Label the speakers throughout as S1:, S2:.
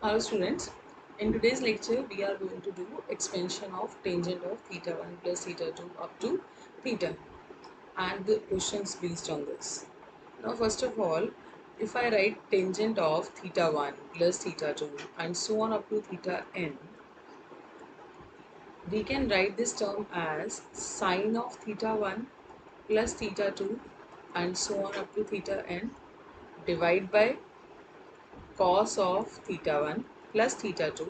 S1: Hello students, in today's lecture we are going to do expansion of tangent of theta 1 plus theta 2 up to theta and the questions based on this. Now first of all, if I write tangent of theta 1 plus theta 2 and so on up to theta n, we can write this term as sine of theta 1 plus theta 2 and so on up to theta n divide by cos of theta 1 plus theta 2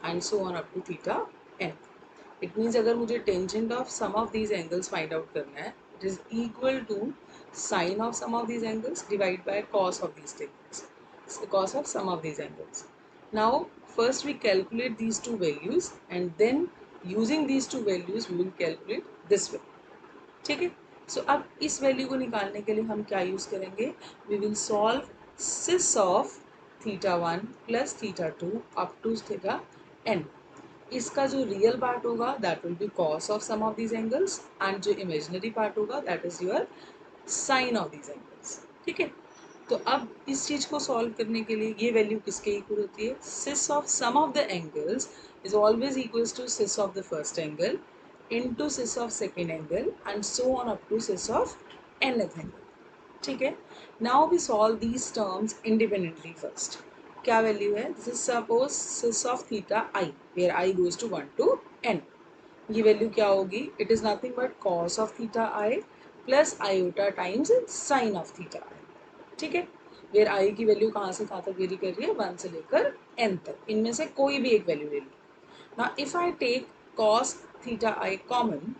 S1: and so on up to theta n. It means अगर मुझे tangent of some of these angles find out करना है, it is equal to sine of some of these angles divided by cos of these angles. So cos of some of these angles. Now first we calculate these two values and then using these two values we will calculate this way. ठीक है. सो अब इस value को निकालने के लिए हम क्या यूज़ करेंगे? We will solve cis of theta 1 plus theta 2 up to theta n. इसका जो रियल पार्ट होगा that will be cos of sum of these angles and जो इमेजिनरी पार्ट होगा that is your sine of these angles. ठीक है. तो अब इस चीज़ को सॉल्व करने के लिए ये वैल्यू किसके इक्वल होती है? Cis of sum of the angles is always equals to cis of the first angle into cis of second angle and so on up to cis of nth angle. ठीक है. Now we solve these terms independently first. क्या value है? This is suppose cis of theta I where I goes to 1 to n. ये value क्या होगी? It is nothing but cos of theta I plus iota times sin of theta I. ठीक है. Where I की value कहाँ से कहाँ तक वेरी कर रही है? 1 से लेकर n तक. इनमें से कोई भी एक वैल्यू ले ली. Now if I take cos theta I common,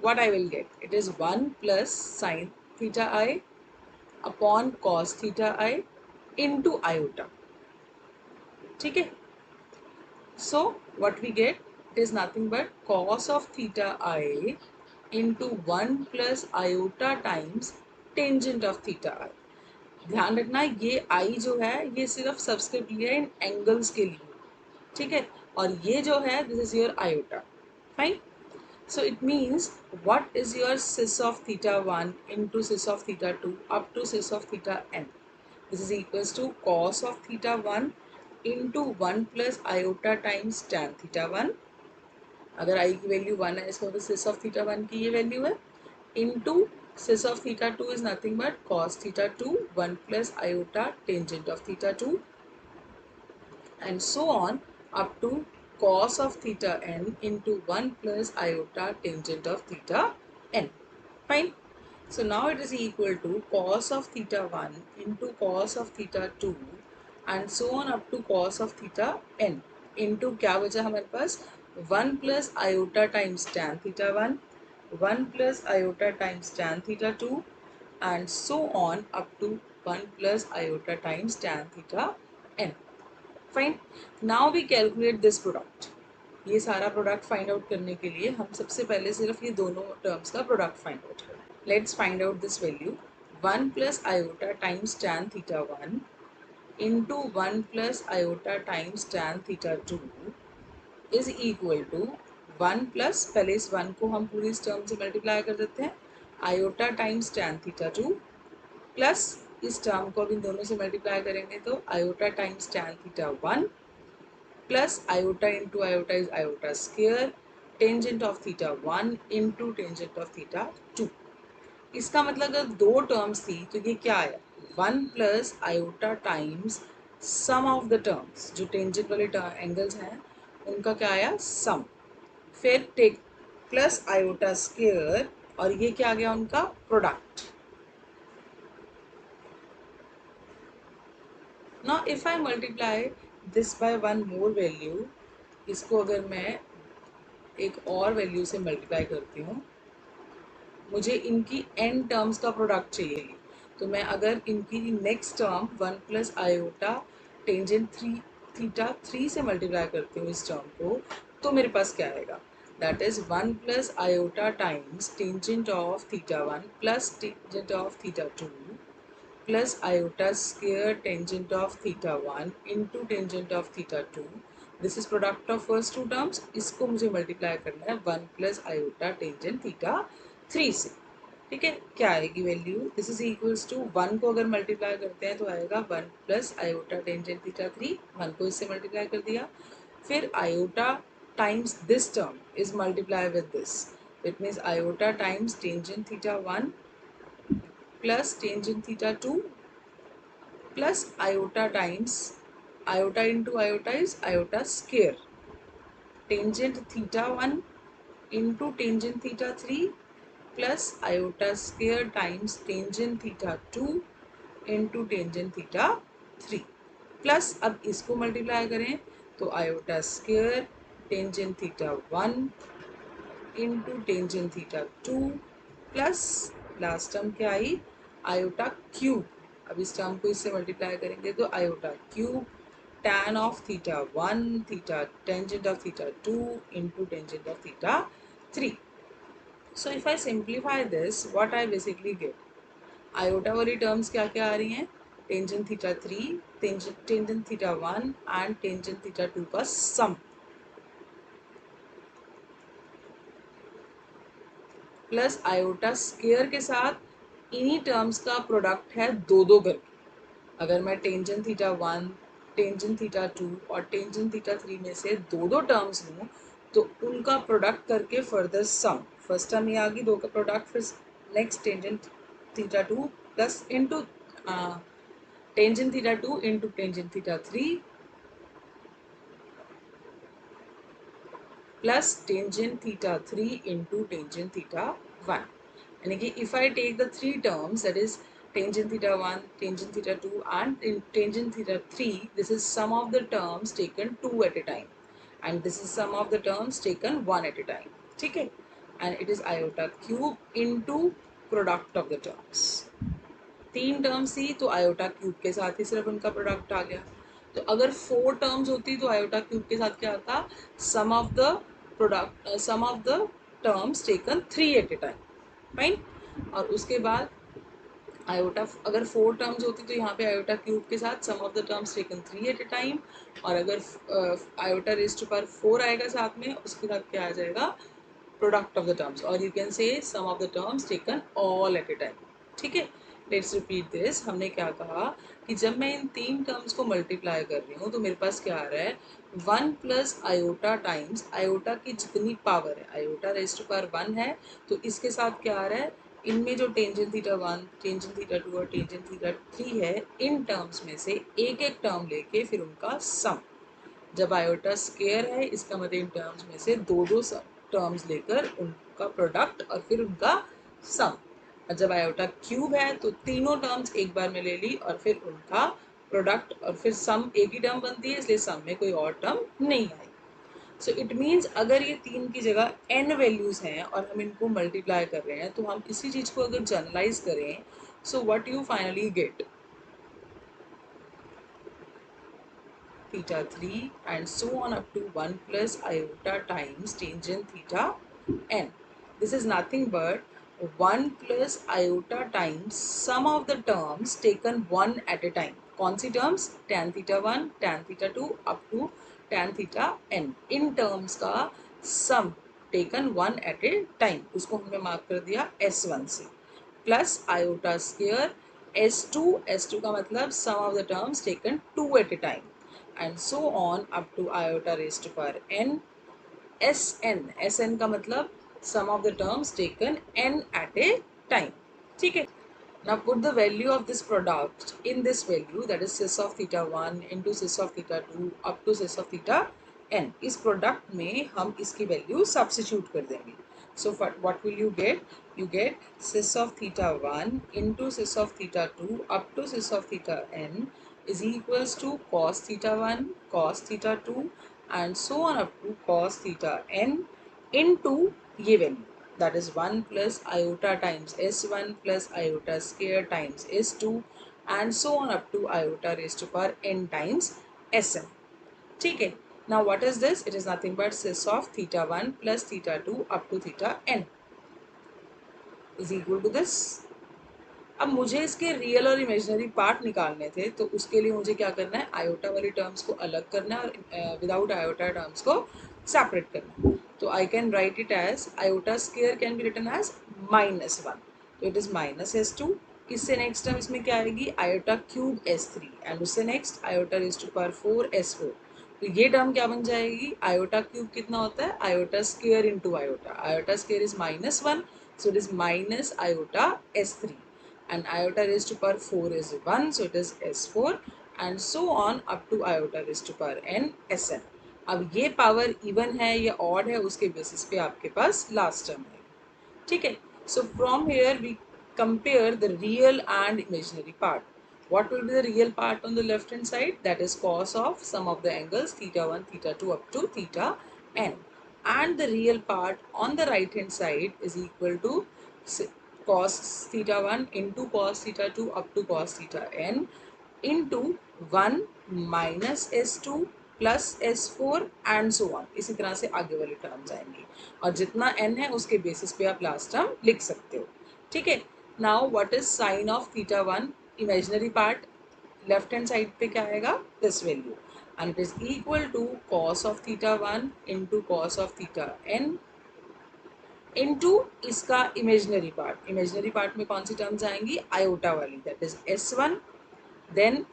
S1: what I will get? It is 1 plus sin theta I upon cos theta I into iota. ठीक है. So what we get? It is nothing but cos of theta I into 1 plus iota times tangent of theta I. ध्यान रखना ये I जो है ये सिर्फ subscript लिया है इन एंगल्स के लिए. ठीक है. और ये जो है this is your iota. Fine. So it means what is your cis of theta 1 into cis of theta 2 up to cis of theta n? This is equals to cos of theta 1 into 1 plus iota times tan theta 1. अगर i की value 1 है इसका मतलब cis of theta 1 की ये value है into cis of theta 2 is nothing but cos theta 2 1 plus iota tangent of theta 2 and so on up to cos of theta n into 1 plus iota tangent of theta n. Fine. So now it is equal to cos of theta 1 into cos of theta 2 and so on up to cos of theta n into क्या बचा हमारे पास 1 plus iota times tan theta 1 1 plus iota times tan theta 2 and so on up to 1 plus iota times tan theta n. Fine. Now we calculate this product. ये सारा product find out करने के लिए हम सबसे पहले सिर्फ ये दोनों टर्म्स का प्रोडक्ट फाइंड आउट करें. Let's find out this value. 1 plus iota times tan theta 1 into 1 plus iota times tan theta 2 is equal to 1 plus पहले इस 1 को हम पूरी इस टर्म से मल्टीप्लाई कर देते हैं iota times tan theta 2 plus इस टर्म को अब इन दोनों से मल्टीप्लाई करेंगे तो iota times tan theta 1 plus iota into iota is iota square tangent of theta 1 into tangent of theta 2. इसका मतलब अगर दो टर्म्स थी तो ये क्या आया 1 plus iota times sum of the terms जो टेंजेंट वाले एंगल्स हैं उनका क्या आया सम. फिर टेक प्लस आयोटा स्क्वायर और ये क्या आ गया उनका product. Now if I multiply this by one more value, इसको अगर मैं एक और वैल्यू से मल्टीप्लाई करती हूँ, मुझे इनकी n टर्म्स का प्रोडक्ट चाहिए. तो मैं अगर इनकी next term 1 plus iota tangent 3 theta 3 से मल्टीप्लाई करती हूँ इस टर्म को तो मेरे पास क्या आएगा that is 1 plus iota times tangent of theta 1 plus tangent of theta 2 plus iota square tangent of theta 1 into tangent of theta 2. This is product of first two terms. इसको मुझे मल्टीप्लाई करना है 1 प्लस आयोटा टेंजेंट थीटा 3 से. ठीक है, क्या आएगी value, this is equals to 1 को अगर मल्टीप्लाई करते हैं तो आएगा 1 प्लस आयोटा टेंजेंट थीटा 3, 1 को इससे मल्टीप्लाई कर दिया, फिर iota times this term is multiply with this, it means iota times tangent theta 1 plus tangent theta 2 plus iota times iota into iota is iota square tangent theta 1 into tangent theta 3 plus iota square times tangent theta 2 into tangent theta 3 plus अब इसको multiply करें तो iota square tangent theta 1 into tangent theta 2 plus last term क्या आई iota cube, अब इस term को इससे multiply करेंगे तो iota cube tan of theta 1 theta tangent of theta 2 into tangent of theta 3. So if I simplify this, what I basically get, iota वाली terms क्या क्या आ रही हैं, tangent theta 3, tangent theta 1 and tangent theta 2 का सम plus iota square के साथ इन्हीं terms का प्रोडक्ट है दो दो करके, अगर मैं टेंजेंट थीटा 1 टेंजेंट थीटा 2 और टेंजेंट थीटा 3 में से दो दो टर्म्स लूँ तो उनका प्रोडक्ट करके फर्दर सम, फर्स्ट टर्म ये आ गई दो का प्रोडक्ट, फिर next tangent theta 2 plus into tangent theta 2 into tangent theta 3 plus tangent theta 3 into tangent theta 1, यानी कि if I take the three terms that is tangent theta 1, tangent theta 2 and tangent theta 3, this is sum of the terms taken two at a time and this is sum of the terms taken one at a time, ठीक है, and it is iota cube into product of the terms, तीन terms थी तो iota cube के साथ ही सिर्फ उनका product आ गया, तो अगर फोर टर्म्स होती तो आयोटा क्यूब के साथ क्या आता, sum of the product sum of the terms taken three at a time, fine, और उसके बाद आयोटा अगर फोर टर्म्स होती तो यहाँ पे आयोटा क्यूब के साथ sum of the terms taken three at a time, और अगर आयोटा रेस्ट पर फोर आएगा साथ में उसके साथ क्या आ जाएगा, प्रोडक्ट ऑफ द टर्म्स, और you can say sum of the terms taken all at a time, ठीक है। लेट्स रिपीट दिस, हमने क्या कहा कि जब मैं इन तीन टर्म्स को मल्टीप्लाई कर रही हूँ तो मेरे पास क्या आ रहा है, one plus iota times iota की जितनी पावर है, आयोटा रेस्ट पर वन है तो इसके साथ क्या आ रहा है, इनमें जो टेंजेंट थीटा 1 टेंजेंट थीटा 2 और टेंजेंट थीटा 3 है, इन टर्म्स में से एक एक टर्म लेके फिर उनका सम, जब आयोटा स्केयर है इसका मतलब इन टर्म्स में से दो दो टर्म्स लेकर उनका प्रोडक्ट और फिर उनका सम, और जब आयोटा क्यूब है तो तीनों टर्म्स एक बार में ले ली और फिर उनका प्रोडक्ट और फिर सम एक ही टर्म बनती है इसलिए सम में कोई और टर्म नहीं आई। सो इट मीन्स अगर ये तीन की जगह n वैल्यूज़ हैं और हम इनको मल्टीप्लाई कर रहे हैं तो हम इसी चीज़ को अगर जनरलाइज करें, so what you finally get, theta 3 and so on up to 1 plus iota times tangent theta n. This is nothing but 1 plus iota times sum of the terms taken one at a time. कौन सी terms? tan theta 1, tan theta 2 up to tan theta n. In terms का sum taken one at a time. उसको हमने mark कर दिया S1 से, plus iota square S2 का मतलब sum of the terms taken two at a time and so on up to iota raised to power n, Sn का मतलब sum of the terms taken n at a time, ठीक है। Now put the value of this product in this value, that is cis of theta 1 into cis of theta 2 up to cis of theta n, इस product में हम इसकी value substitute कर देंगे, so what will you get, you get cis of theta 1 into cis of theta 2 up to cis of theta n is equals to cos theta 1 cos theta 2 and so on up to cos theta n into ये value, that is 1 plus iota times S1 plus iota square times S2 and so on up to iota raised to power n times Sn, ठीक है। Now what is this? It is nothing but cis of theta 1 plus theta 2 up to theta n is equal to this। अब मुझे इसके real और imaginary part निकालने थे तो उसके लिए मुझे क्या करना है, आयोटा वाली टर्म्स को अलग करना है और विदाउट आयोटा टर्म्स को सेपरेट करना है, तो I can write it as iota square can be written as -1, तो it is minus S two. इससे नेक्स्ट टर्म इसमें क्या आएगी, iota cube S three, and उससे next iota raise to power four S four. तो ये term क्या बन जाएगी, आयोटा क्यूब कितना होता है, iota square into iota, iota square is minus one, so it is minus iota s3, and iota raised to power 4 is 1, so it is s4, and so on up to iota raised to power n sn। अब ये power even है या odd है उसके basis पे आपके पास last term है, ठीक है। So from here we compare the real and imaginary part. What will be the real part on the left hand side? That is cos of sum of the angles theta 1, theta 2 up to theta n. And the real part on the right hand side is equal to cos theta 1 into cos theta 2 up to cos theta n into 1 minus s2 plus S four and so on, इसी तरह से आगे वाले terms आएंगे, और जितना N है उसके बेसिस पे आप लास्ट टर्म लिख सकते हो, ठीक है। Now what is sine of theta one, imaginary part left hand side पे क्या आएगा, this value, and it is equal to cos of theta one into cos of theta n into इसका imaginary part में कौन सी terms आएंगी, iota वाली, that is s one, then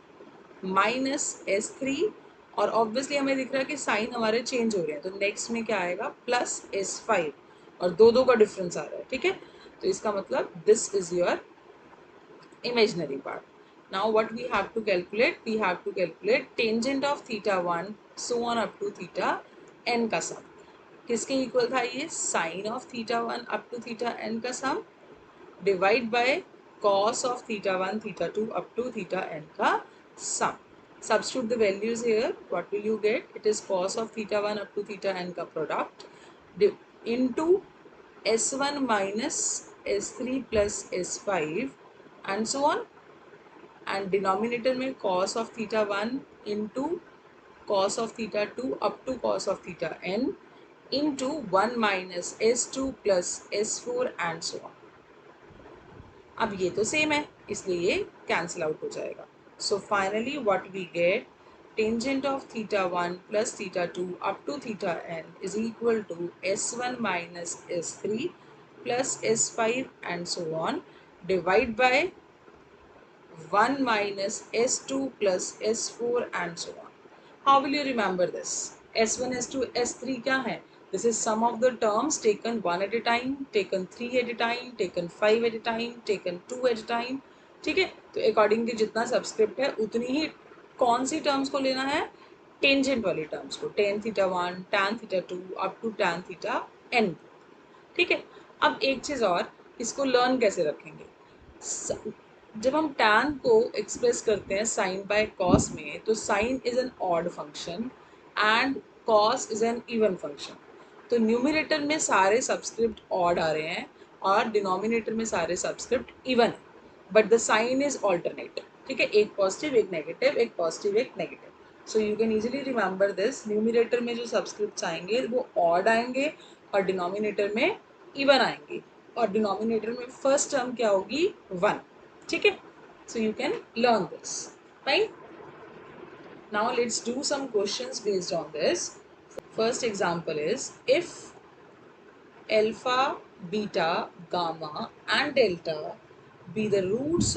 S1: minus s three, और ऑब्वियसली हमें दिख रहा है कि साइन हमारे चेंज हो रहे हैं, तो नेक्स्ट में क्या आएगा, प्लस एस फाइव, और दो दो का डिफरेंस आ रहा है, ठीक है। तो इसका मतलब this is your imaginary part. Now what we have to calculate? We have to calculate tangent of theta 1 so on up to theta n का सम। किसके इक्वल था ये, sine of theta 1 up to theta n का sum divide by cos of theta 1 theta 2 up to theta n का sum. Substitute the values here. What will you get? It is cos of theta 1 up to theta n का product into s1 minus s3 plus s5 and so on, and denominator में cos of theta 1 into cos of theta 2 up to cos of theta n into 1 minus s2 plus s4 and so on। अब ये तो same है इसलिए ये cancel out हो जाएगा। So finally what we get, tangent of theta 1 plus theta 2 up to theta n is equal to s1 minus s3 plus s5 and so on divide by 1 minus s2 plus s4 and so on. How will you remember this? s1, s2, s3 क्या है? This is sum of the terms taken one at a time, taken three at a time, taken five at a time, taken two at a time. ठीक है, तो accordingly जितना subscript है उतनी ही कौन सी टर्म्स को लेना है, टेंजेंट वाली टर्म्स को, tan theta one, tan theta two up to tan theta n, ठीक है। अब एक चीज़ और, इसको लर्न कैसे रखेंगे, जब हम tan को एक्सप्रेस करते हैं साइन बाय कॉस में, तो sine is an odd function and cos is an even function. तो न्यूमिनेटर में सारे सबस्क्रिप्ट ऑड आ रहे हैं और डिनोमिनेटर में सारे सबस्क्रिप्ट इवन है, but the sign is alternate, ठीक है, एक पॉजिटिव एक नेगेटिव, एक पॉजिटिव एक negative. So you can easily remember this, numerator में जो सबस्क्रिप्ट आएंगे वो ऑड आएंगे और डिनोमिनेटर में इवन आएंगे, और डिनोमिनेटर में फर्स्ट टर्म क्या होगी, वन, ठीक है। So you can learn this, right. Now let's do some questions based on this. First example is, if alpha, beta, gamma and delta be the roots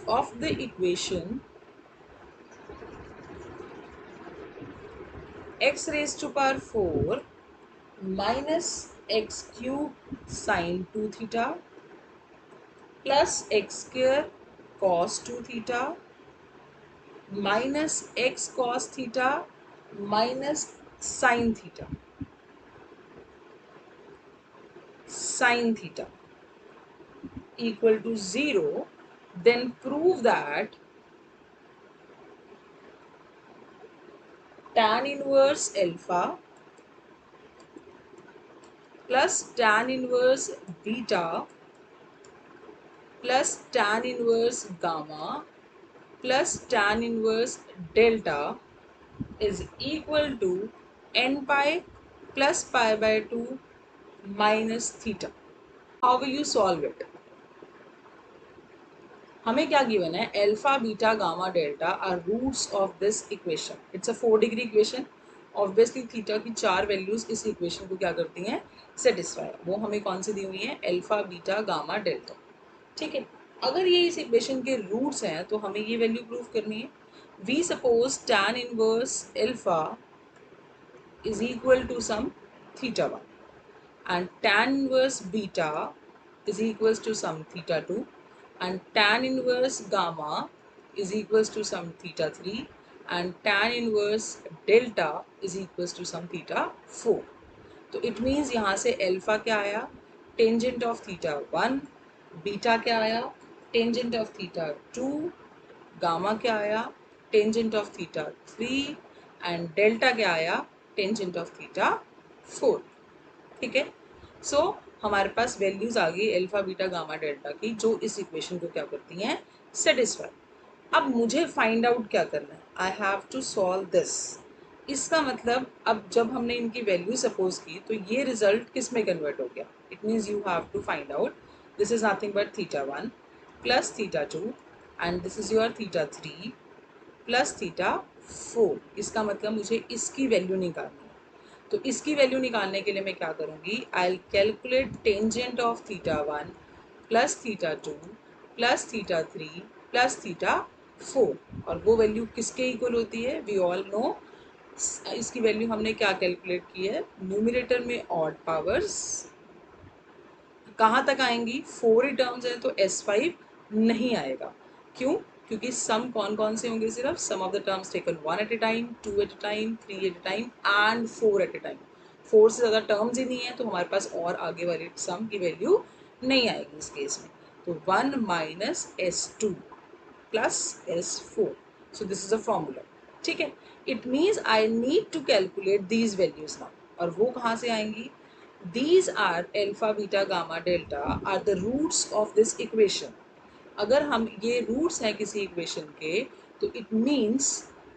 S1: of the equation x raised to power 4 minus x cube sine 2 theta plus x square cos 2 theta minus x cos theta minus sine theta equal to 0, then prove that tan inverse alpha plus tan inverse beta plus tan inverse gamma plus tan inverse delta is equal to n pi plus pi by 2 minus theta. How will you solve it? हमें क्या given है, alpha beta gamma delta are roots of this equation, it's a 4 degree equation, obviously theta की 4 values इस equation को क्या करती हैं, satisfy. वो हमें कौन सी दी हुई है, अल्फा बीटा गामा डेल्टा। ठीक है, अगर ये इस इक्वेशन के रूट्स हैं तो हमें ये वैल्यू प्रूव करनी है। We suppose tan inverse alpha is equal to some theta 1 and tan inverse beta is equals to some theta 2 and tan inverse gamma is equals to some theta 3 and tan inverse delta is equals to some theta 4. तो it means यहाँ से alpha क्या आया, tangent of theta 1, beta क्या आया, tangent of theta 2, gamma क्या आया, tangent of theta 3 and delta क्या आया, टेंजेंट ऑफ थीटा 4। ठीक है, सो हमारे पास वैल्यूज आ गई अल्फा बीटा गामा डेल्टा की, जो इस इक्वेशन को क्या करती हैं, सेटिस्फाई। अब मुझे फाइंड आउट क्या करना है, I have to solve this. इसका मतलब अब जब हमने इनकी वैल्यू सपोज की तो ये रिजल्ट किस में कन्वर्ट हो गया, it means you have to find out this is nothing but theta 1 plus theta 2 and this is your theta 3 plus theta 4। इसका मतलब मुझे इसकी वैल्यू निकालनी है। तो इसकी वैल्यू निकालने के लिए मैं क्या करूँगी, I will calculate tangent of theta 1 plus theta 2 plus theta 3 plus theta 4। और वो वैल्यू किसके इक्वल होती है, वी ऑल नो। इसकी वैल्यू हमने क्या कैलकुलेट की है, न्यूमरेटर में ऑड पावर्स कहाँ तक आएंगी, 4 ही टर्म्स हैं तो S5 नहीं आएगा। क्यों, क्योंकि सम कौन कौन से होंगे, सिर्फ sum of the terms taken 1 at a time, 2 at a time, 3 at a time and 4 at a time. 4 से ज़्यादा टर्म्स ही नहीं है तो हमारे पास और आगे वाले सम की वैल्यू नहीं आएगी इस केस में। तो 1 minus S2 plus S4, so this is a formula. ठीक है, it means I need to calculate these values now. और वो कहाँ से आएंगी, these are alpha beta gamma delta are the roots of this equation। अगर हम ये रूट्स हैं किसी इक्वेशन के तो it means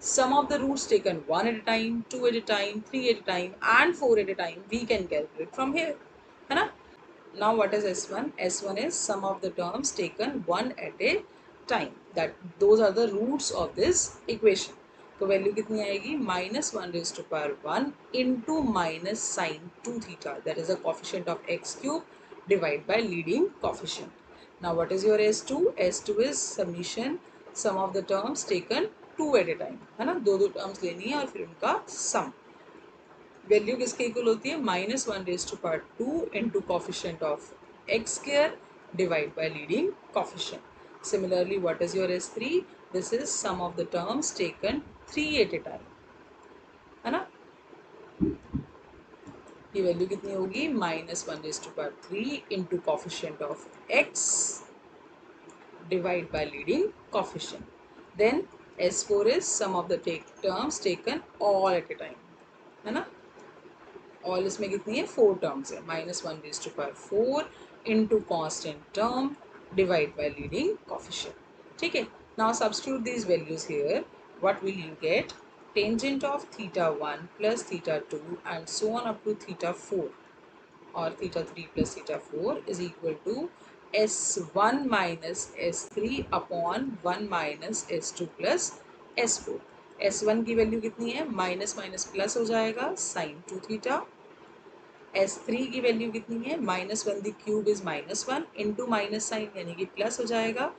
S1: sum of the roots taken 1 at a time, 2 at a time, 3 at a time and 4 at a time we can calculate from here, है ना। Now what is S1? S1 is sum of the terms taken one at a time. That those are the roots of this equation. तो value कितनी आएगी, minus 1 raise to power 1 into minus sine 2 theta, that is a coefficient of x cube divide by leading coefficient. Now what is your S2? S2 is summation sum of the terms taken 2 at a time, है ना, दो दो terms लेनी है और फिर उनका सम। Value किसके इक्वल होती है, minus 1 raise to power 2 into coefficient of x square divide by leading coefficient. Similarly what is your S3? This is sum of the terms taken 3 at a time, है ना। ये वैल्यू कितनी होगी, minus 1 raise to power 3 into coefficient of x divide by leading coefficient. Then S4 is sum of the terms taken all at a time, है ना। All इसमें कितनी है, 4 टर्म्स है, minus 1 raise to power 4 into constant term divide by leading coefficient. ठीक है, now substitute these values here, what will you get, tangent of theta 1 plus theta 2 and so on up to theta 4 और theta 3 plus theta 4 is equal to S1 minus S3 upon 1 minus S2 plus S4। S1 की value कितनी है, minus minus plus हो जाएगा sign 2 theta. S3 की value कितनी है, minus 1 the cube is minus 1 into minus sine यानी कि प्लस हो जाएगा,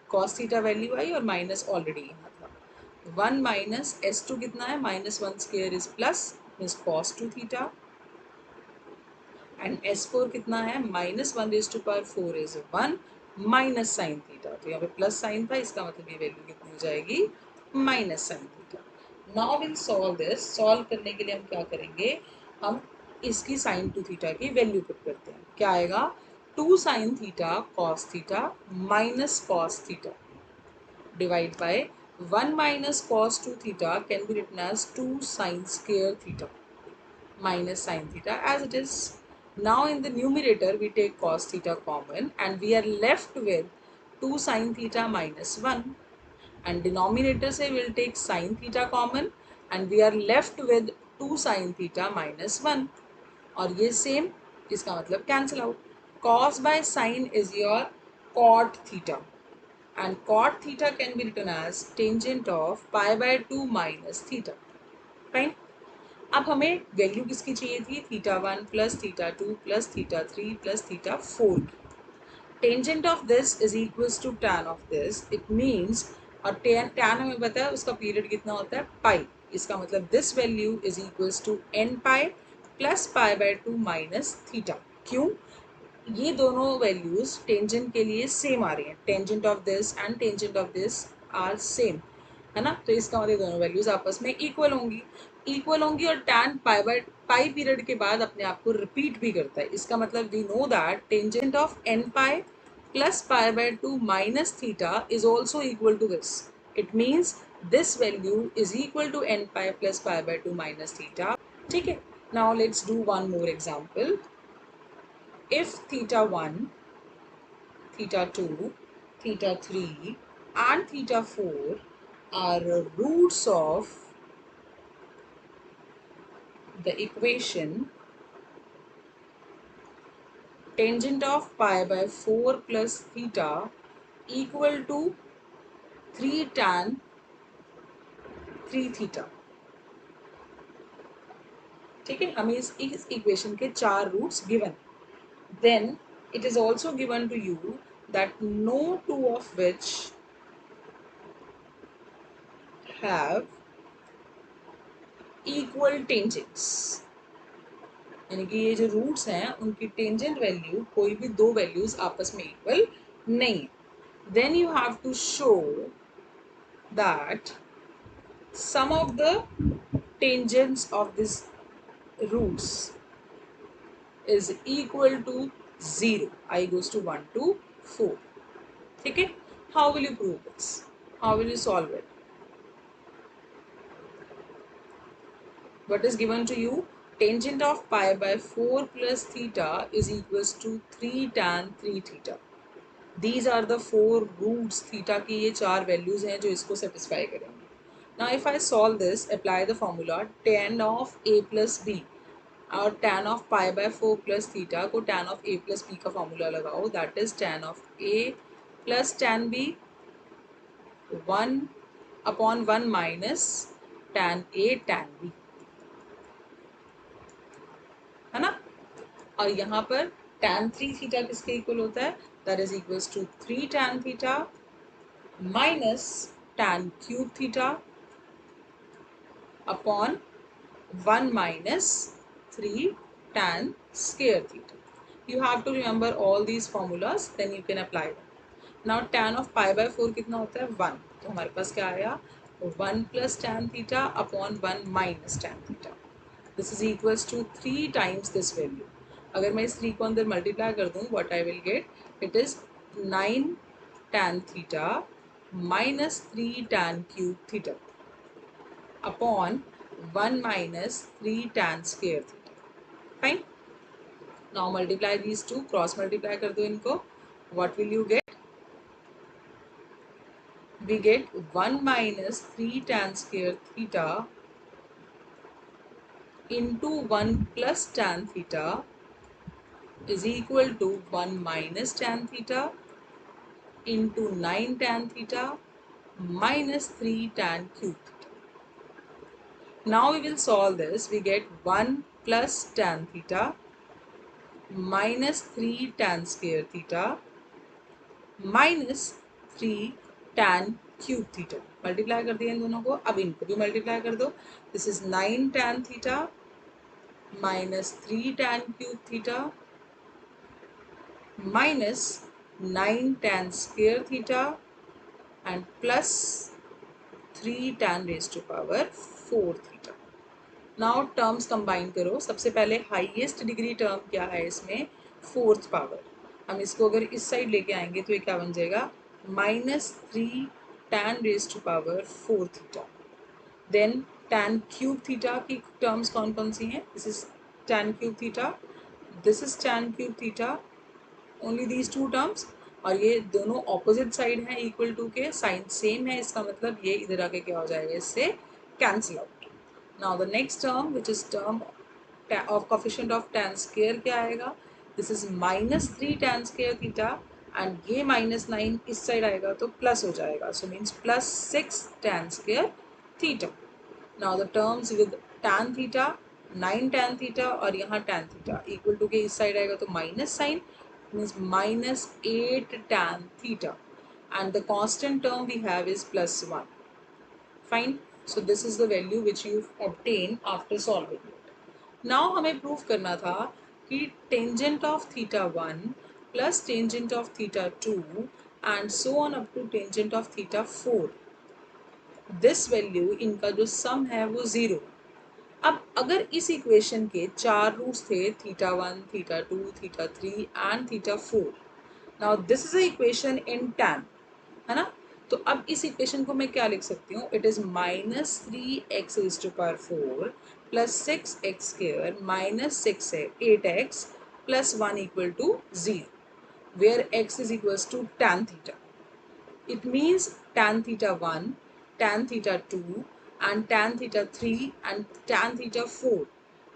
S1: कॉस थीटा वैल्यू आई और माइनस ऑलरेडी यहाँ था। 1 माइनस S2 कितना है, minus 1 square is plus means cos 2 theta and S4 कितना है, minus 1 raise to power 4 is 1 minus sine theta. तो यहाँ पे प्लस साइन था, इसका मतलब ये वैल्यू कितनी हो जाएगी, minus sine theta. Now will solve this. Solve करने के लिए हम क्या करेंगे, हम इसकी साइन 2 थीटा की वैल्यू पुट करते हैं। क्या आएगा, 2 sine theta cos theta minus cos theta divide by 1 minus cos 2 theta can be written as 2 sine square theta minus sin theta as it is. Now in the numerator we take cos theta common and we are left with 2 sin theta minus 1 and denominator से we'll take sin theta common and we are left with 2 sin theta minus 1 और ये same, इसका मतलब cancel out. Cos by sin is your cot theta and cot theta can be written as tangent of pi by 2 minus theta, fine. अब हमें value किसकी चाहिए थी, theta 1 plus theta 2 plus theta 3 plus theta 4 की। Tangent of this is equals to tan of this, it means, और tan हमें पता है उसका पीरियड कितना होता है, पाई। इसका मतलब this value is equals to n pi plus pi by 2 minus theta. क्यों, ये दोनों वैल्यूज टेंजेंट के लिए सेम आ रही हैं, tangent of this and tangent of this are same, है ना, तो इसका मतलब दोनों वैल्यूज आपस में इक्वल होंगी और टैन पाई पीरियड के बाद अपने आप को रिपीट भी करता है। इसका मतलब we know that tangent of n pi plus pi by 2 minus theta is also equal to this. It means this value is equal to n pi plus pi by 2 minus theta. ठीक है, now let's do one more example. If theta 1, theta 2, theta 3 and theta 4 are roots of the equation tangent of pi by 4 plus theta equal to 3 tan 3 theta, ठीक है, हमें इस equation के 4 roots given, then it is also given to you that no two of which have equal tangents, यानी कि ये जो roots हैं उनकी टेंजेंट वैल्यू, कोई भी दो वैल्यूज आपस में इक्वल नहीं है। Then you have to show that sum of the tangents of this roots is equal to 0, i goes to 1 to 4। ठीक है, how will you prove this, how will you solve it? What is given to you? Tangent of pi by 4 plus theta is equals to 3 tan 3 theta. These are the 4 roots, theta की ये 4 values हैं जो इसको satisfy करेंगे। Now if I solve this, apply the formula tan of a plus b, और tan of pi by 4 plus theta को tan of a plus b का formula लगाओ, that is tan of a plus tan b 1 upon 1 minus tan a tan b, है ना। और यहाँ पर tan 3 theta किसके इक्वल होता है, that is equals to 3 tan theta minus tan cube theta upon 1 minus 3 tan square theta. You have to remember all these formulas, then you can apply them. Now tan of pi by 4 कितना होता है, 1, तो हमारे पास क्या आया, 1 plus tan theta upon 1 minus tan theta. This is equals to 3 times this value. अगर मैं इस 3 को अंदर मल्टीप्लाई कर दूँ, what I will get, it is 9 tan theta minus 3 tan cube theta upon 1 minus 3 tan square theta. Fine. Now multiply these two, cross multiply कर दो इनको, what will you get? We get 1 minus 3 tan square theta into 1 plus tan theta is equal to 1 minus tan theta into 9 tan theta minus 3 tan cube theta. Now we will solve this. We get 1 plus tan theta minus 3 tan square theta minus 3 tan cube theta. Multiply कर दिया इन दोनों को, अब इनको भी multiply कर दो। This is 9 tan theta minus 3 tan cube theta minus 9 tan square theta and plus 3 tan raised to power 4 theta. Now terms combine करो। सबसे पहले हाईएस्ट डिग्री टर्म क्या है इसमें, फोर्थ पावर। हम इसको अगर इस साइड लेके आएंगे तो ये क्या बन जाएगा, -3 tan raised to power 4 theta. देन tan क्यूब थीटा की टर्म्स कौन कौन सी हैं, this is tan cube theta, this is tan cube theta, only these two terms, और ये दोनों ऑपोजिट साइड हैं इक्वल टू के, साइन सेम है, इसका मतलब ये इधर आके क्या हो जाएगा, इससे cancel out. Now the next term which is term of coefficient of tan square क्या आएगा, this is -3 tan square theta and ये -9 इस साइड आएगा तो प्लस हो जाएगा, so means +6 tan square theta. Now the terms with tan theta 9 tan theta और यहाँ tan थीटा इक्वल टू के इस साइड आएगा तो minus sign means minus 8 tan theta and the constant term we have is plus 1. Fine. So this is the value which you obtain after solving it. Now हमें prove करना था कि tangent of theta 1 plus tangent of theta 2 and so on up to tangent of theta 4. This value इनका जो sum है वो 0. अब अगर इस इक्वेशन के 4 रूट्स थे theta 1, theta 2, theta 3 and theta 4. Now this is a equation in tan, है ना. तो अब इस इक्वेशन को मैं क्या लिख सकती हूँ? It is minus 3x raise to power 4 plus 6x square minus 8x plus 1 equal to 0 where x is equals to tan theta. It means tan theta 1, tan theta 2 and tan theta 3 and tan theta 4.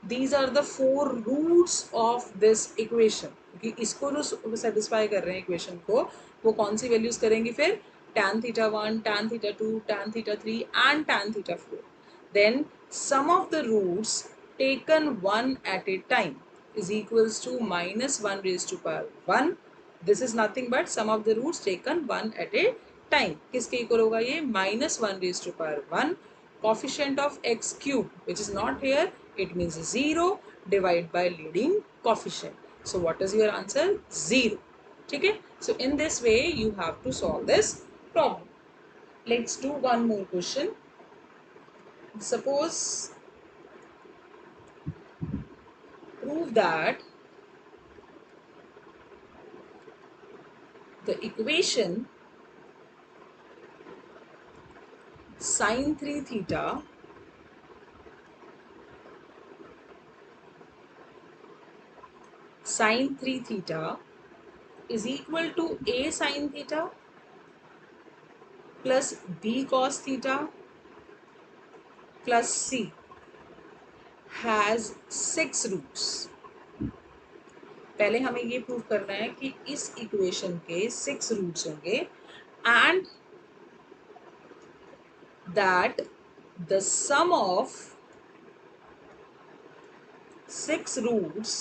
S1: These are the 4 roots of this equation. क्योंकि इसको जो satisfy कर रहे हैं equation को वो कौन सी values करेंगे फिर? tan theta 1, tan theta 2, tan theta 3 and tan theta 4. Then sum of the roots taken one at a time is equals to minus 1 raised to power 1. This is nothing but sum of the roots taken one at a time. किसके equal होगा ये? minus 1 raised to power 1. Coefficient of x cube which is not here, it means 0 divided by leading coefficient. So what is your answer? 0. ठीक है? So in this way you have to solve this problem. Let's do one more question. Suppose prove that the equation sin 3 theta sin 3 theta is equal to a sin theta plus b cos theta plus c has 6 roots. पहले हमें ये prove करना है कि इस equation के 6 roots होंगे and that the sum of 6 roots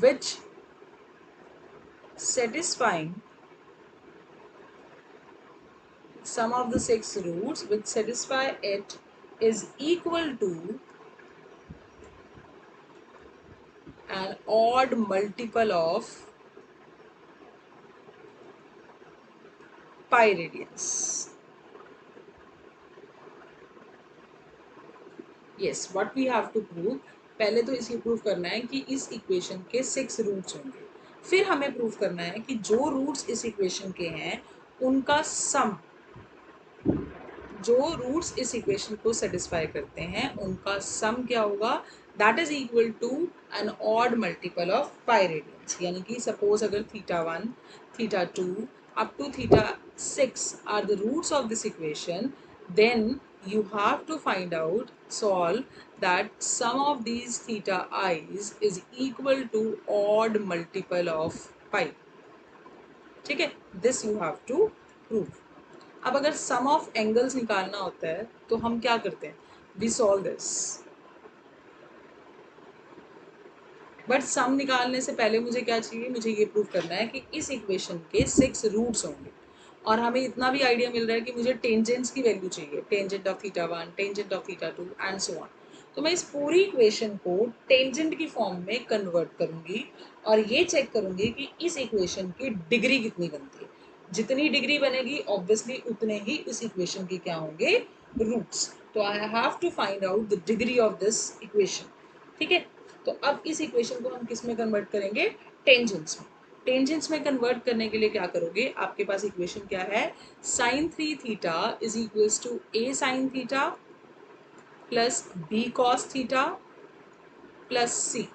S1: which satisfying sum of the 6 roots which satisfy it is equal to an odd multiple of pi radians. Yes, what we have to prove, पहले तो इसे prove करना है कि इस equation के 6 roots होंगे. फिर हमें प्रूव करना है कि जो रूट्स इस इक्वेशन के हैं उनका सम, जो रूट्स इस इक्वेशन को सेटिस्फाई करते हैं उनका सम क्या होगा? That is equal to an odd multiple of pi radians. यानी कि सपोज अगर theta 1, theta 2 up to theta 6 are the roots of this equation, then you have to find out, solve that sum of these theta i's is equal to odd multiple of pi. ठीक है? This you have to prove. अब अगर सम of angles निकालना होता है तो हम क्या करते हैं? We solve this. But sum निकालने से पहले मुझे क्या चाहिए? मुझे ये प्रूव करना है कि इस इक्वेशन के 6 रूट्स होंगे और हमें इतना भी आइडिया मिल रहा है कि मुझे टेंजेंट्स की वैल्यू चाहिए. Tangent of theta 1, tangent of theta 2 and so on. तो मैं इस पूरी इक्वेशन को टेंजेंट की फॉर्म में कन्वर्ट करूंगी और ये चेक करूंगी कि इस इक्वेशन की डिग्री कितनी बनती है. जितनी डिग्री बनेगी ऑब्वियसली उतने ही इस इक्वेशन के क्या होंगे? रूट्स. तो I have to find out the degree of this equation. ठीक है? तो अब इस इक्वेशन को हम किस में कन्वर्ट करेंगे? टेंजेंट्स में. टेंजेंट्स में कन्वर्ट करने के लिए क्या करोगे? आपके पास इक्वेशन क्या है? sin 3 theta is equals to a sin theta plus b cos theta plus c,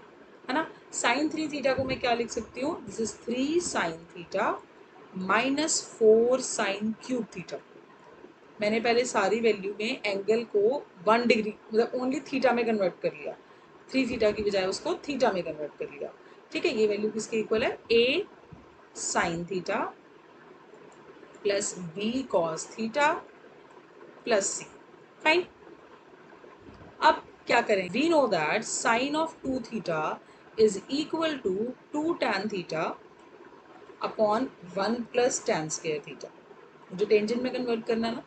S1: है ना. sin 3 थीटा को मैं क्या लिख सकती हूँ? This is 3 sin theta minus 4 sin cube theta. मैंने पहले सारी वैल्यू में एंगल को 1 डिग्री मतलब ओनली थीटा में कन्वर्ट कर लिया. 3 थीटा की बजाय उसको थीटा में कन्वर्ट कर लिया. ठीक है? ये वैल्यू किसके इक्वल है? a sin theta plus b cos theta plus c. Fine. अब क्या करें, we know that sine of 2 theta is equal to 2 tan theta upon 1 plus tan square theta, मुझे टेंजेंट में कन्वर्ट करना है ना।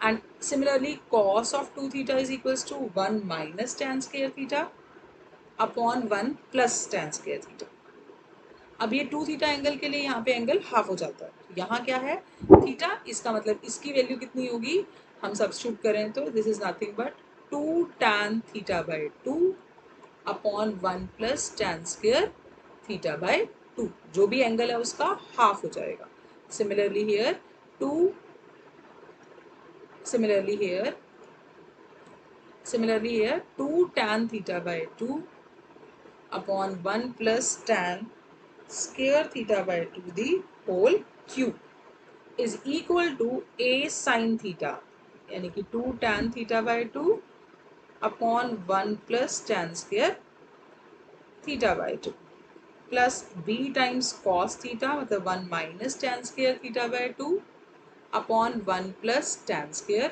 S1: And similarly cos of 2 theta is equals to 1 minus tan square theta upon 1 plus tan square theta. अब ये 2 theta angle के लिए यहाँ पे एंगल हाफ हो जाता है, यहाँ क्या है थीटा, इसका मतलब इसकी वैल्यू कितनी होगी, हम सब्स्टिट्यूट करें तो this is nothing but 2 tan theta by 2 upon 1 plus tan square theta by 2, जो भी एंगल है उसका हाफ हो जाएगा। Similarly here 2 similarly here 2 tan theta by 2 upon 1 plus tan square theta by 2 the whole cube is equal to a sin theta, यानी कि 2 tan theta by 2 upon 1 plus tan square theta by 2 plus b times cos theta, मतलब 1 minus tan square theta by 2 upon 1 plus tan square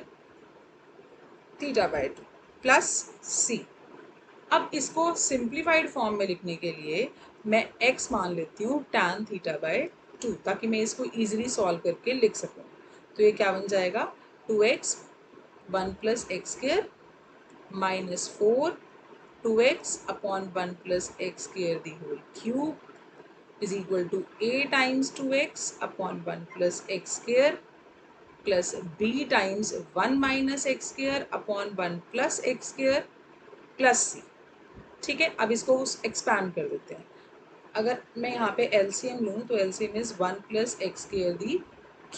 S1: theta by 2 plus C. अब इसको simplified form में लिखने के लिए मैं x मान लेती हूँ tan थीटा बाई 2, ताकि मैं इसको इजीली सॉल्व करके लिख सकूँ। तो ये क्या बन जाएगा 2x 1 plus x square minus 4 2x upon 1 plus x square the whole cube is equal to a times 2x upon 1 plus x square plus b times 1 minus x square upon 1 plus x square plus C. ठीक है, अब इसको expand कर देते हैं। अगर मैं यहाँ पे एलसीएम लूँ तो LCM is 1 plus x square the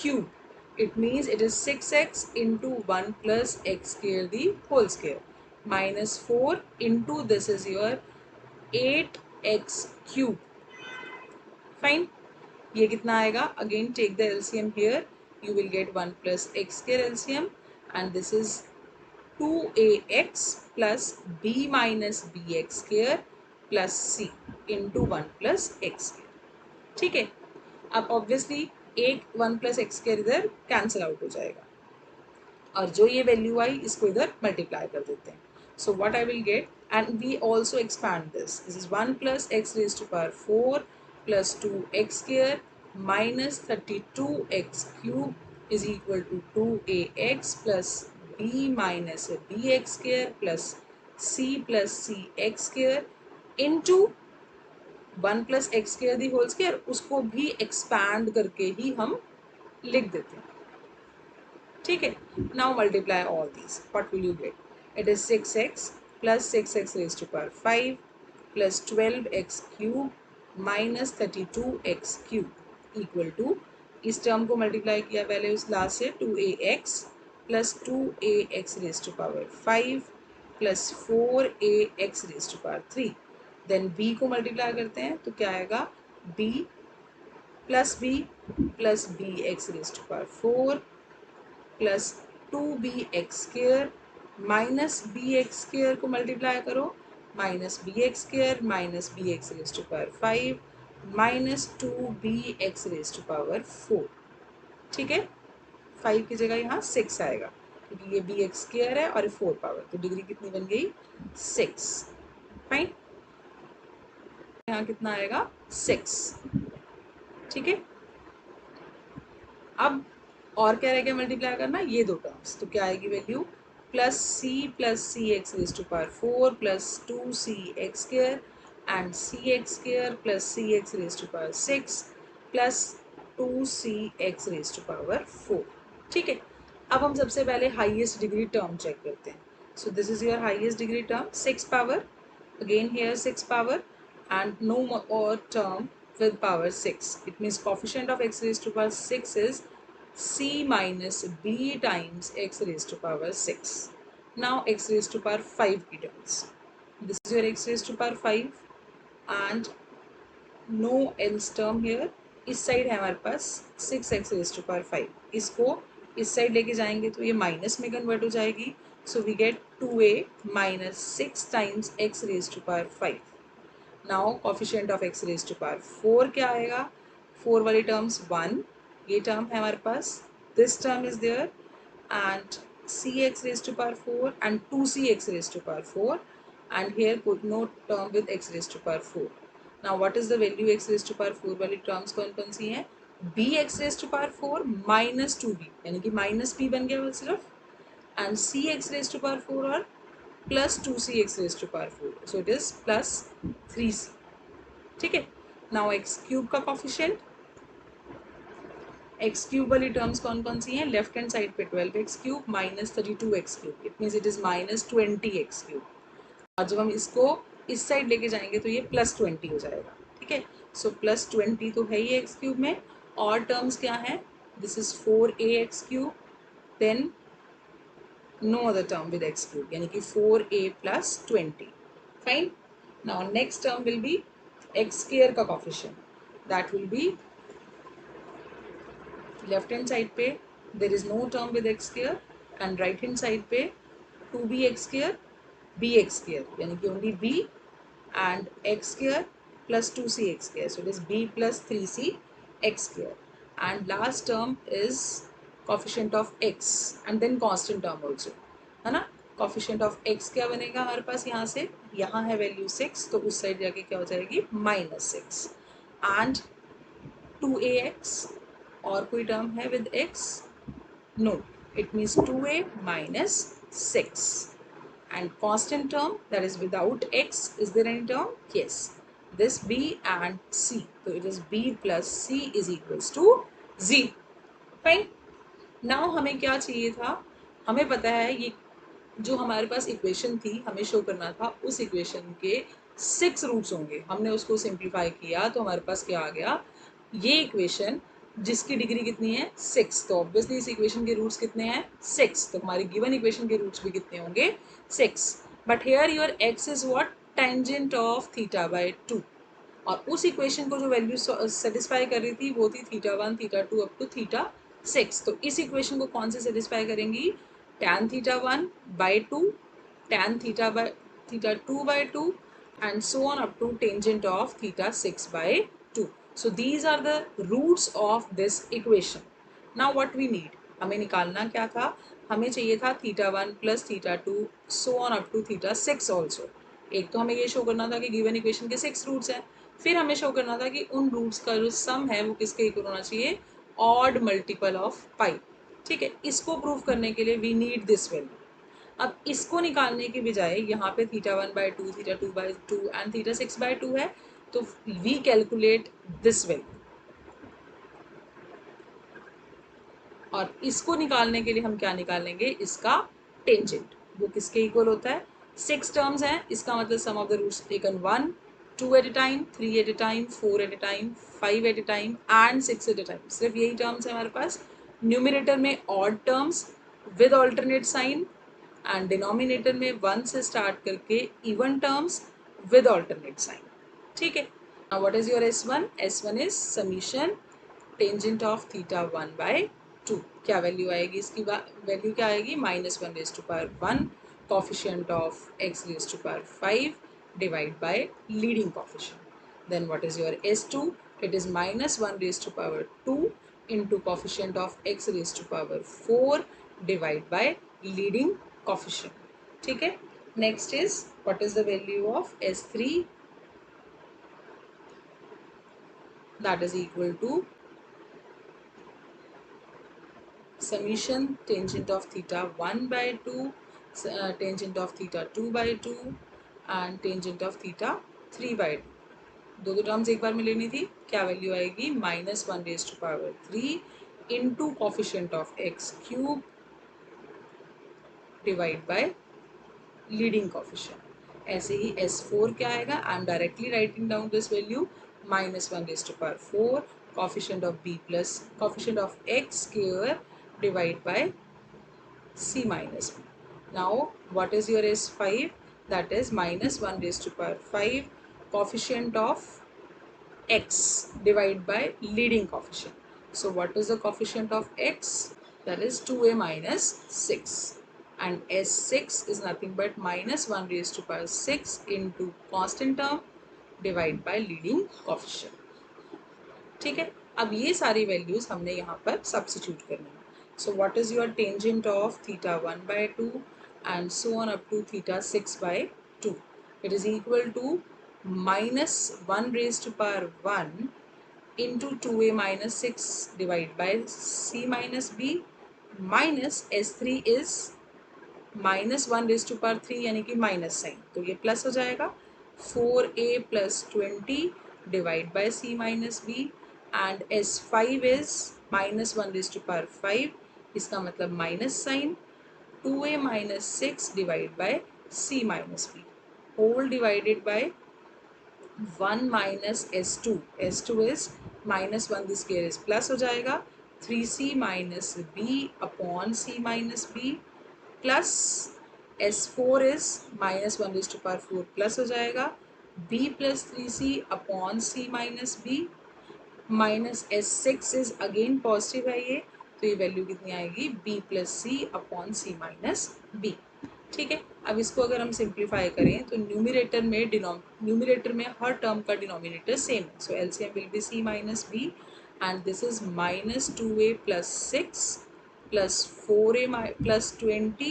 S1: cube, it means it is 6x into 1 plus x square the whole square minus 4 into this is your 8x cube. Fine, ये कितना आएगा, again take the LCM here, you will get 1 plus x square LCM and this is 2ax plus b minus bx square plus c into 1 plus x square। ठीक है, अब obviously एक 1 plus x square इधर cancel out हो जाएगा और जो ये वैल्यू आई इसको इधर मल्टीप्लाई कर देते हैं। So what I will get, and we also expand this is 1 plus x raise to power 4 plus 2x square minus 32x cube is equal to 2ax plus b minus bx square plus c x square into 1 plus x square the whole square, उसको भी expand करके ही हम लिख देते हैं। ठीक है, now multiply all these, what will you get, it is 6x plus 6x raise to power 5 plus 12x cube minus 32x cube equal to, इस टर्म को मल्टीप्लाई किया पहले उस लास्ट से 2ax plus 2ax raise to power 5 plus 4ax raise to power 3, then b को multiply करते हैं तो क्या आएगा b plus b x raise to power 4 plus 2bx square minus b x square को मल्टीप्लाई करो minus b x square minus b x raise to power 5 minus 2bx raise to power 4। ठीक है, 5 की जगह यहाँ 6 आएगा क्योंकि ये बी एक्स स्क्वायर है और 4 पावर, तो डिग्री कितनी बन गई 6। फाइन, यहाँ कितना आएगा 6। ठीक है, अब और क्या रह गया मल्टीप्लाई करना, ये दो टर्म्स, तो क्या आएगी value plus c x raise to power 4 plus 2cx square and cx square plus cx raise to power 6 plus 2cx raise to power 4। ठीक है, अब हम सबसे पहले हाईएस्ट डिग्री टर्म चेक करते हैं। सो this is your highest degree term 6 power, again here 6 power and no more term with power 6, it means coefficient of x raised to power 6 is c minus b times x raised to power 6। now x raised to power 5 की terms, this is your x raised to power 5 and no else term here, इस side है हमारे पास 6x raised to power 5, इसको इस side लेके जाएंगे तो ये माइनस में कन्वर्ट हो जाएगी, so we get 2a minus 6 times x raised to power 5। now coefficient of x raised to power 4 क्या आएगा, 4 वाली टर्म्स 1, ये टर्म है हमारे पास, this term is there and cx raised to power 4 and 2cx raised to power 4, and here put no term with x raised to power 4. Now what is the value x raised to power 4 वाली terms कौन कौन सी हैं? bx raised to power 4 minus 2b, यानी कि minus b बन गया वो सिर्फ, and cx raised to power 4 और plus 2cx raised to power 4, so it is plus 3c. ठीक है. Now x cube का कोफिशिएंट, एक्स क्यूब वाली टर्म्स कौन कौन सी हैं? लेफ्ट हैंड साइड पे 12x³ minus 32x³, it means it is minus 20x³. और जब हम इसको इस साइड लेके जाएंगे तो ये प्लस 20 हो जाएगा. ठीक है. सो प्लस 20 तो है ही x³ में, और टर्म्स क्या है? This is 4ax³, then no other term with x³, यानी कि 4a plus 20. Fine. Now next term will be x² का coefficient, that will be left hand side पे there is no term with x², and right hand side पे 2bx² bx², यानी कि only b and x² plus 2cx², so it is b plus 3c x², and last term is coefficient of x and then constant term also, है ना. coefficient of x क्या बनेगा हमारे पास? यहाँ से यहाँ है वैल्यू 6, तो उस साइड जाके क्या हो जाएगी? -6, and 2ax, और कोई टर्म है with x? No, it means 2a minus 6. And constant term, that is without x, is there any term? Yes, this b and c, so it is b plus c is equals to 0. Fine. Now हमें क्या चाहिए था? हमें पता है ये जो हमारे पास इक्वेशन थी, हमें शो करना था उस इक्वेशन के 6 रूट्स होंगे. हमने उसको सिंप्लीफाई किया तो हमारे पास क्या आ गया? ये इक्वेशन जिसकी डिग्री कितनी है? 6, तो ऑब्वियसली इस इक्वेशन के रूट्स कितने हैं? 6, तो हमारी गिवन इक्वेशन के रूट्स भी कितने होंगे? 6. But here your x is what? Tangent of theta by 2, और उस इक्वेशन को जो वैल्यू सेटिस्फाई कर रही थी वो थी θ1 θ2 अप टू θ6. तो इस इक्वेशन को कौन से सेटिस्फाई करेंगी? tan θ1 by 2, tan θ2 by 2, and so on up to tangent of θ6 by 2. So these are the roots of this equation. Now what we need? हमें निकालना क्या था? हमें चाहिए था θ1 plus θ2 so on up to θ6 also. एक तो हमें ये शो करना था कि गिवन इक्वेशन के 6 रूट्स हैं, फिर हमें शो करना था कि उन रूट्स का जो सम है वो किसके इक्वल होना चाहिए? ऑड मल्टीपल ऑफ पाई. ठीक है. इसको प्रूव करने के लिए वी नीड दिस वैल्यू. अब इसको निकालने के बजाय यहाँ पे θ1 बाई 2 θ2 बाई 2 एंड θ6 बाई 2 है, तो वी कैलकुलेट दिस वैल्यू, और इसको निकालने के लिए हम क्या निकालेंगे? इसका टेंजेंट. वो किसके इक्वल होता है? 6 टर्म्स हैं, इसका मतलब sum of the roots taken 1, 2 at a time, 3 at a time, 4 at a time, 5 at a time and 6 at a time. सिर्फ यही टर्म्स है हमारे पास. न्यूमिनेटर में odd terms with alternate sign, and denominator में 1 से स्टार्ट करके even terms with alternate sign. ठीक है. Now what is your S1? S1 is summation tangent of θ1 by 2. क्या वैल्यू आएगी इसकी? वैल्यू क्या आएगी? -1 raise to power 1 coefficient of x raise to power 5 divide by leading coefficient. Then what is your S2? It is -1 raise to power 2 into coefficient of x raised to power 4 divide by leading coefficient. ठीक है. Next is what is the value of S3? That is equal to summation tangent of θ1 by 2, tangent of θ2 by 2 and tangent of θ3 by 2. दो terms एक बार में लेनी थी. क्या value आएगी? -1 raise to power 3 into coefficient of x³ divide by leading coefficient. ऐसे ही S4 क्या आएगा? I am directly writing down this value, -1 raise to power 4 coefficient of b plus coefficient of x square divide by c minus b. Now what is your S5? That is -1 raised to power 5 coefficient of x divide by leading coefficient. So what is the coefficient of x? That is 2a minus 6, and S6 is nothing but -1 raised to power 6 into constant term divide by leading coefficient. ठीक है. अब ये सारी values हमने यहाँ पर substitute करनी है. So what is your tangent of theta 1 by 2 and so on up to theta 6 by 2? It is equal to minus 1 raised to power 1 into 2a minus 6 divided by c minus b minus s3 is minus 1 raise to power 3 यानी कि minus sign, तो ये plus हो जाएगा 4a plus 20 divide by c minus b and s5 is minus 1 raise to power 5, इसका मतलब minus sine 2a minus 6 divide by c minus b whole divided by 1 minus s2 is minus 1 this care is plus हो जाएगा 3c minus b upon c minus b plus S4 is minus 1 raise to power 4 plus हो जाएगा b plus 3c upon c minus b minus S6 is again positive है ये, तो ये value कितनी आएगी b प्लस सी अपॉन सी minus B. ठीक है, अब इसको अगर हम सिंप्लीफाई करें तो न्यूमिरेटर में हर टर्म का डिनोमिनेटर सेम है, so LCM will be c minus b and this is minus 2a plus 6 plus 4a plus 20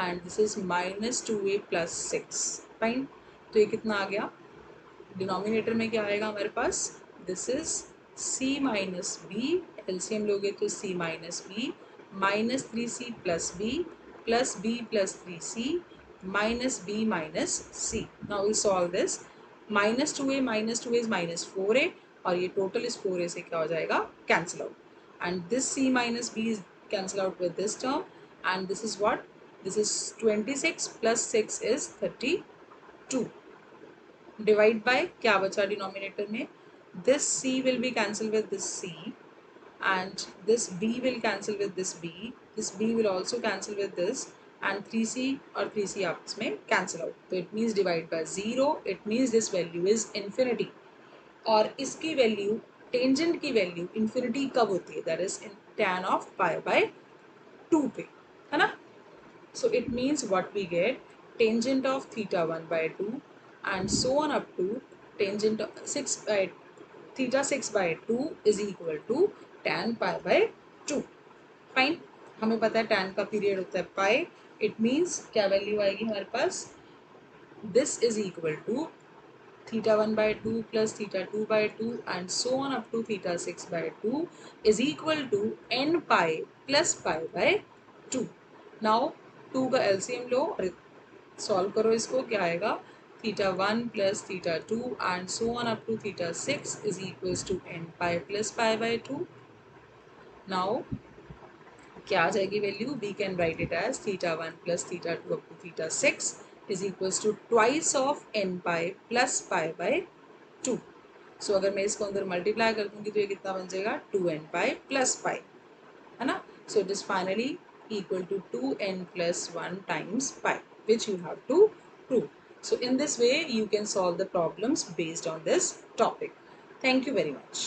S1: and this is minus 2a plus 6 fine. तो ये कितना आ गया, डिनोमिनेटर में क्या आएगा हमारे पास, this is c minus B, LCM लोगे तो c minus B minus 3c plus B plus 3c minus B minus C. Now will solve this, minus 2a is minus 4a और ये टोटल इस 4a से क्या हो जाएगा, cancel out, and this c minus b is cancel out with this term and this is what, this is 26 plus 6 is 32 divide by क्या बचा denominator में, this c will be cancel with this c and this b will cancel with this b will also cancel with this and 3c और 3c आपस में cancel out, तो it means divide by 0, it means this value is infinity और इसकी value tangent की value infinity कब होती है, that is in tan of pi by 2 पे, है ना। So it means what we get, tangent of theta 1 by 2 and so on up to tangent 6 by theta 6 by 2 is equal to tan pi by 2। Fine, हमें पता है tan का period होता है pi, it means क्या value आएगी हमारे पास, this is equal to theta 1 by 2 plus theta 2 by 2 and so on up to theta 6 by 2 is equal to n pi plus pi by 2। now 2 का LCM लो और solve करो इसको, क्या आएगा, theta 1 plus theta 2 and so on up to theta 6 is equals to n pi plus pi by 2। now क्या आ जाएगी value, we can write it as theta 1 plus theta 2 up to theta 6 is equals to twice of n pi plus pi by 2। So अगर मैं इसको अंदर multiply कर दूंगी तो ये कितना बन जाएगा, 2n पाई प्लस पाई, है ना। So it is finally equal to 2n plus 1 times pi, which you have to prove. So in this way you can solve the problems based on this topic. Thank you very much.